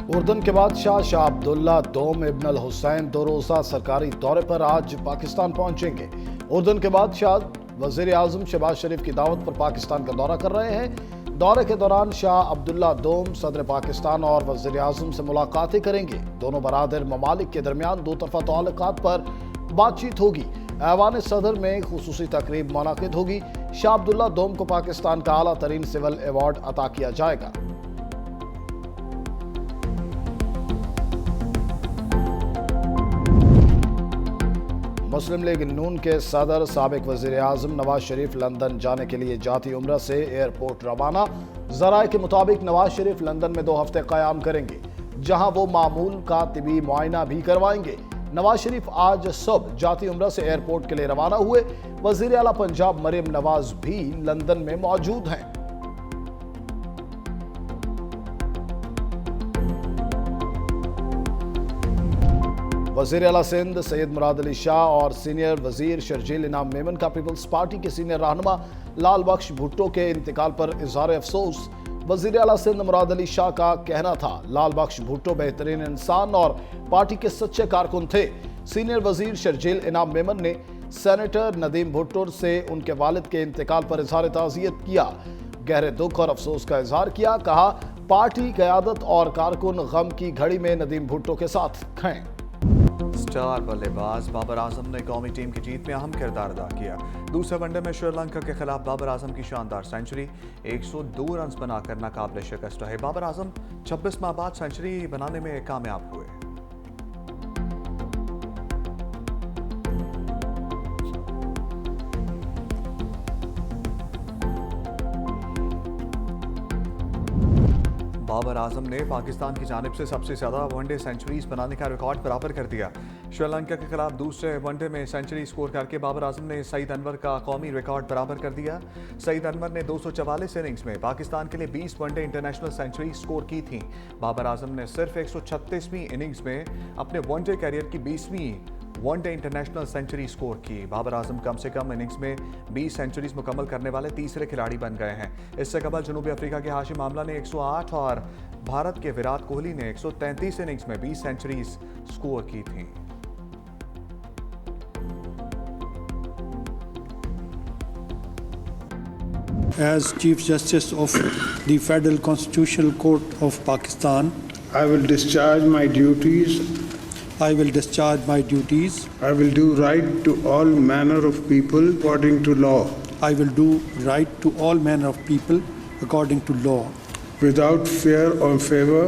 اردن کے بادشاہ شاہ عبداللہ دوم ابن الحسین 2 روزہ سرکاری دورے پر آج پاکستان پہنچیں گے۔ اردن کے بادشاہ وزیر اعظم شہباز شریف کی دعوت پر پاکستان کا دورہ کر رہے ہیں۔ دورے کے دوران شاہ عبداللہ دوم صدر پاکستان اور وزیر اعظم سے ملاقاتیں کریں گے۔ دونوں برادر ممالک کے درمیان 2 طرفہ تعلقات پر بات چیت ہوگی۔ ایوان صدر میں خصوصی تقریب منعقد ہوگی۔ شاہ عبداللہ دوم کو پاکستان کا اعلیٰ ترین سول ایوارڈ عطا کیا جائے گا۔ مسلم لیگ نون کے صدر سابق وزیر اعظم نواز شریف لندن جانے کے لیے جاتی عمرہ سے ایئرپورٹ روانہ۔ ذرائع کے مطابق نواز شریف لندن میں 2 ہفتے قیام کریں گے، جہاں وہ معمول کا طبی معائنہ بھی کروائیں گے۔ نواز شریف آج صبح جاتی عمرہ سے ایئرپورٹ کے لیے روانہ ہوئے۔ وزیر اعلیٰ پنجاب مریم نواز بھی لندن میں موجود ہیں۔ وزیر اعلیٰ سندھ سید مراد علی شاہ اور سینئر وزیر شرجیل انعام میمن کا پیپلز پارٹی کے سینئر رہنما لال بخش بھٹو کے انتقال پر اظہار افسوس۔ وزیر اعلیٰ سندھ مراد علی شاہ کا کہنا تھا، لال بخش بھٹو بہترین انسان اور پارٹی کے سچے کارکن تھے۔ سینئر وزیر شرجیل انعام میمن نے سینیٹر ندیم بھٹو سے ان کے والد کے انتقال پر اظہار تعزیت کیا، گہرے دکھ اور افسوس کا اظہار کیا۔ کہا، پارٹی قیادت اور کارکن غم کی گھڑی میں ندیم بھٹو کے ساتھ ہیں۔ سٹار بلے باز بابر اعظم نے قومی ٹیم کی جیت میں اہم کردار ادا کیا۔ دوسرے ون ڈے میں سری لنکا کے خلاف بابر اعظم کی شاندار سنچری 102 رنز بنا کر ناقابل شکست رہے۔ بابر اعظم 26 ماہ بعد سنچری بنانے میں کامیاب ہوئے۔ بابر اعظم نے پاکستان کی جانب سے سب سے زیادہ ون ڈے سینچریز بنانے کا ریکارڈ برابر کر دیا۔ سری لنکا کے خلاف دوسرے ون ڈے میں سینچری سکور کر کے بابر اعظم نے سعید انور کا قومی ریکارڈ برابر کر دیا۔ سعید انور نے 244 اننگز میں پاکستان کے لیے 20 one day international century score کی تھیں۔ بابر اعظم نے صرف 136ویں اننگز میں اپنے ون ڈے کیریئر کی 20ویں one day international century score کی۔ بابر اعظم کم سے کم اننگز میں 20 سینچریز مکمل کرنے والے تیسرے کھلاڑی بن گئے ہیں۔ اس سے قبل جنوبی افریقہ کے ہاشم آملہ نے 108 اور بھارت کے وراٹ کوہلی نے 133 اننگز میں 20 سینچریز سکور کی تھیں۔ As Chief Justice of the Federal Constitutional Court of Pakistan, I will discharge my duties. I will discharge my duties. I will do right to all manner of people according to law, I will do right to all manner of people according to law, without fear or favor,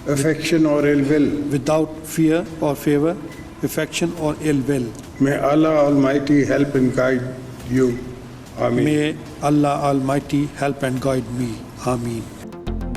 affection or ill will. without fear or favor, affection or ill will. May Allah Almighty help and guide you. Ameen. May Allah Almighty help and guide me. Ameen.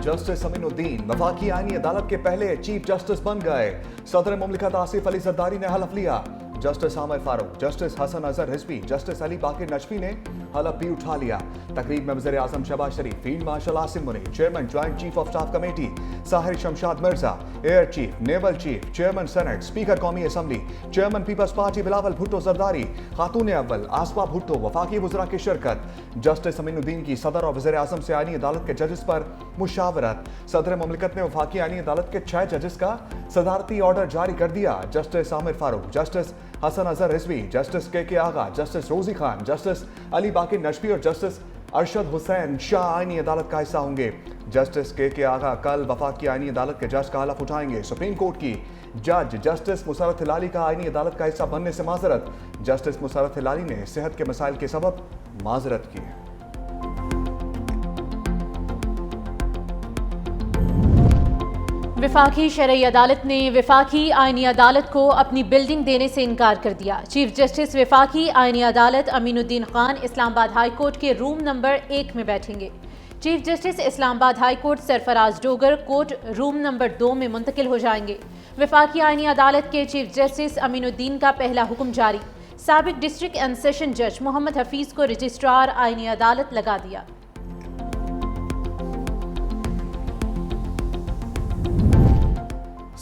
Justice Aminuddin وفاقی آئینی عدالت کے پہلے chief justice بن گئے۔ صدر مملکت آصف علی زرداری نے حلف لیا۔ Justice Aamer Farooq, justice Hassan Azhar Rizvi, justice Ali Baqar Najafi نے حلف بھی اٹھا لیا۔ تقریب میں وزیر اعظم Shehbaz Sharif, field marshal Asim Munir, chairman joint chief of staff committee Sahir Shamshad Mirza, air chief, naval chief, chairman senate, speaker قومی assembly, chairman peoples party Bilawal Bhutto Zardari, خاتون اول آصفہ بھٹو، وفاقی وزراء کی شرکت۔ جسٹس امین الدین کی صدر اور وزیر اعظم سے آئینی عدالت کے ججز پر مشاورت۔ صدر مملکت نے وفاقی آئینی عدالت کے 6 ججز کا صدارتی آرڈر جاری کر دیا۔ Justice Aamer Farooq, justice Hassan Azhar Rizvi, justice کے آغا، جسٹس روزی خان، جسٹس علی باقر نجفی اور جسٹس ارشد حسین شاہ آئینی عدالت کا حصہ ہوں گے۔ جسٹس کے آغا کل وفاقی آئینی عدالت کے جج کا حلف اٹھائیں گے۔ سپریم کورٹ کی جج جسٹس مسرت ہلالی کا آئینی عدالت کا حصہ بننے سے معذرت۔ جسٹس مسرت ہلالی نے صحت کے مسائل کے سبب معذرت کی۔ وفاقی شرعی عدالت نے وفاقی آئینی عدالت کو اپنی بلڈنگ دینے سے انکار کر دیا۔ چیف جسٹس وفاقی آئینی عدالت امین الدین خان اسلام آباد ہائی کورٹ کے روم نمبر 1 میں بیٹھیں گے۔ چیف جسٹس اسلام آباد ہائی کورٹ سرفراز ڈوگر کورٹ روم نمبر 2 میں منتقل ہو جائیں گے۔ وفاقی آئینی عدالت کے چیف جسٹس امین الدین کا پہلا حکم جاری۔ سابق ڈسٹرکٹ اینڈ سیشن جج محمد حفیظ کو رجسٹرار آئینی عدالت لگا دیا۔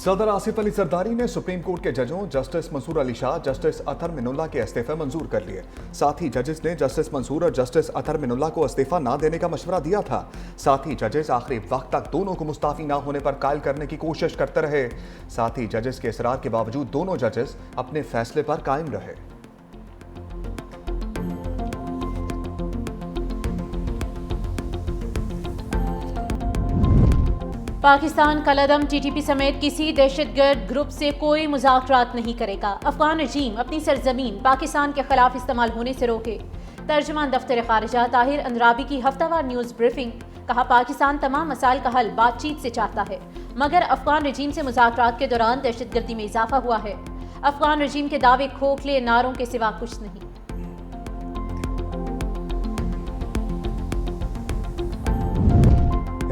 صدر آصف علی زرداری نے سپریم کورٹ کے ججوں جسٹس منصور علی شاہ، جسٹس اطہر من اللہ کے استعفے منظور کر لیے۔ ساتھ ہی ججز نے جسٹس منصور اور جسٹس اطہر من اللہ کو استعفیٰ نہ دینے کا مشورہ دیا تھا۔ ساتھ ہی ججز آخری وقت تک دونوں کو مستعفی نہ ہونے پر قائل کرنے کی کوشش کرتے رہے۔ ساتھ ہی ججز کے اصرار کے باوجود دونوں ججز اپنے فیصلے پر قائم رہے۔ پاکستان کالعدم ٹی ٹی پی سمیت کسی دہشت گرد گروپ سے کوئی مذاکرات نہیں کرے گا۔ افغان رجیم اپنی سرزمین پاکستان کے خلاف استعمال ہونے سے روکے۔ ترجمان دفتر خارجہ طاہر اندرابی کی ہفتہ وار نیوز بریفنگ۔ کہا پاکستان تمام مسائل کا حل بات چیت سے چاہتا ہے، مگر افغان رجیم سے مذاکرات کے دوران دہشت گردی میں اضافہ ہوا ہے۔ افغان رجیم کے دعوے کھوکھلے نعروں کے سوا کچھ نہیں۔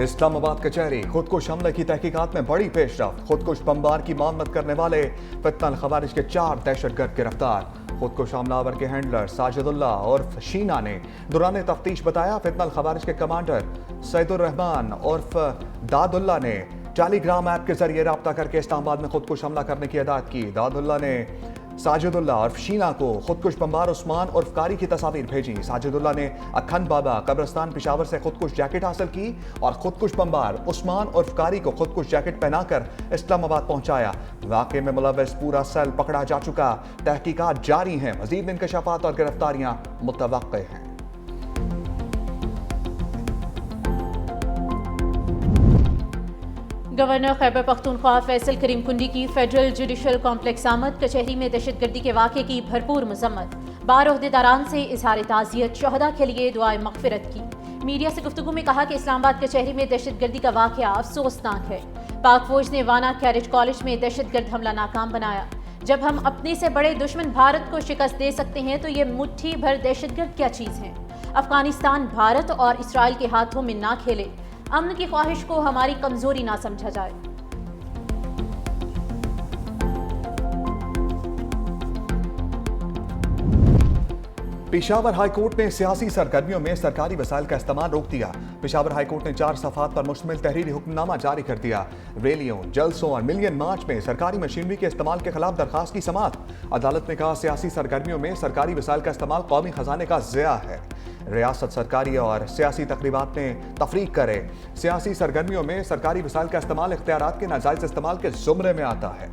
اسلام آباد کچہری خودکش حملے کی تحقیقات میں بڑی پیش رفت۔ خودکش بمبار کی معاونت کرنے والے فتنہ الخوارج کے 4 دہشت گرد گرفتار۔ خودکش حملہ آور کے ہینڈلر ساجد اللہ عرف شینا نے دوران تفتیش بتایا فتنہ الخوارج کے کمانڈر سید الرحمان عرف داد اللہ نے ٹیلی گرام ایپ کے ذریعے رابطہ کر کے اسلام آباد میں خودکش حملہ کرنے کی ہدایت کی۔ داد اللہ نے ساجد اللہ عرف شینا کو خودکش بمبار عثمان عرف کاری کی تصاویر بھیجی۔ ساجد اللہ نے اکھنڈ بابا قبرستان پشاور سے خودکش جیکٹ حاصل کی اور خودکش بمبار عثمان عرف کاری کو خودکش جیکٹ پہنا کر اسلام آباد پہنچایا۔ واقعے میں ملوث پورا سیل پکڑا جا چکا۔ تحقیقات جاری ہیں، مزید انکشافات اور گرفتاریاں متوقع ہیں۔ گورنر خیبر پختونخوا فیصل کریم کنڈی کی فیڈرل جوڈیشل کمپلیکس آمد۔ کچہری میں دہشت گردی کے واقعے کی بھرپور مذمت۔ بار عہدیداران سے اظہار تعزیت، شہداء کے لیے دعائے مغفرت کی۔ میڈیا سے گفتگو میں کہا کہ اسلام آباد کچہری میں دہشت گردی کا واقعہ افسوسناک ہے۔ پاک فوج نے وانا کیڈٹ کالج میں دہشت گرد حملہ ناکام بنایا۔ جب ہم اپنے سے بڑے دشمن بھارت کو شکست دے سکتے ہیں تو یہ مٹھی بھر دہشت گرد کیا چیز ہیں؟ افغانستان بھارت اور اسرائیل کے ہاتھوں میں نہ کھیلے۔ امن کی خواہش کو ہماری کمزوری نہ سمجھا جائے۔ پشاور ہائی کورٹ نے سیاسی سرگرمیوں میں سرکاری وسائل کا استعمال روک دیا۔ پشاور ہائی کورٹ نے 4 صفحات پر مشتمل تحریری حکم نامہ جاری کر دیا۔ ریلیوں، جلسوں اور ملین مارچ میں سرکاری مشینری کے استعمال کے خلاف درخواست کی سماعت۔ عدالت نے کہا سیاسی سرگرمیوں میں سرکاری وسائل کا استعمال قومی خزانے کا ضیاع ہے۔ ریاست سرکاری اور سیاسی تقریبات میں تفریق کرے۔ سیاسی سرگرمیوں میں سرکاری وسائل کا استعمال اختیارات کے ناجائز استعمال کے زمرے میں آتا ہے۔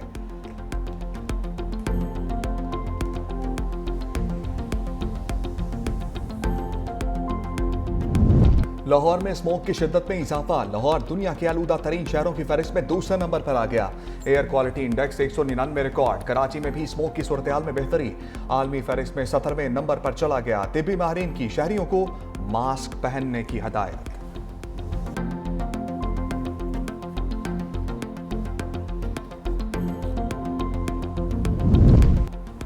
لاہور میں اسموک کی شدت میں اضافہ۔ لاہور دنیا کے آلودہ ترین شہروں کی فہرست میں دوسرے نمبر پر آ گیا۔ Air quality index 199 record. Karachi میں بھی اسموک کی صورتحال میں بہتری، عالمی فہرست میں 17ویں نمبر پر چلا گیا۔ طبی ماہرین کی شہریوں کو ماسک پہننے کی ہدایت۔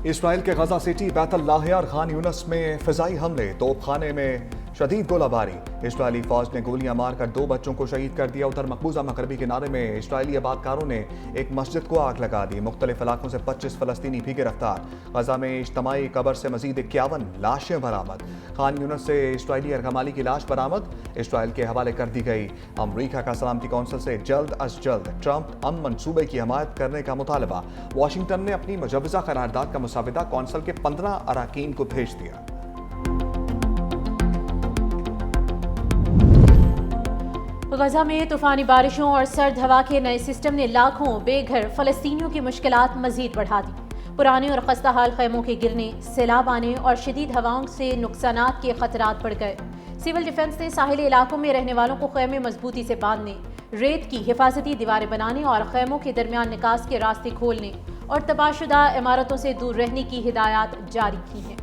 اسرائیل کے غزہ سٹی بیت اللہ اور خان یونس میں فضائی حملے، توپ خانے میں شدید گولہ باری۔ اسرائیلی فوج نے گولیاں مار کر 2 بچوں کو شہید کر دیا۔ ادھر مقبوضہ مغربی کنارے میں اسرائیلی آبادکاروں نے ایک مسجد کو آگ لگا دی۔ مختلف علاقوں سے 25 فلسطینی بھی گرفتار۔ غزہ میں اجتماعی قبر سے مزید 51 لاشیں برآمد۔ خان یونس سے اسرائیلی ارغمالی کی لاش برآمد، اسرائیل کے حوالے کر دی گئی۔ امریکہ کا سلامتی کونسل سے جلد از جلد ٹرمپ امن منصوبے کی حمایت کرنے کا مطالبہ۔ واشنگٹن نے اپنی مجوزہ قرارداد کا مسودہ کونسل کے 15 اراکین کو بھیج دیا۔ غزہ میں طوفانی بارشوں اور سرد ہوا کے نئے سسٹم نے لاکھوں بے گھر فلسطینیوں کی مشکلات مزید بڑھا دی۔ پرانے اور خستہ حال خیموں کے گرنے، سیلاب آنے اور شدید ہواؤں سے نقصانات کے خطرات بڑھ گئے۔ سول ڈیفنس نے ساحلی علاقوں میں رہنے والوں کو خیمے مضبوطی سے باندھنے، ریت کی حفاظتی دیواریں بنانے اور خیموں کے درمیان نکاس کے راستے کھولنے اور تباہ شدہ عمارتوں سے دور رہنے کی ہدایات جاری کی ہیں۔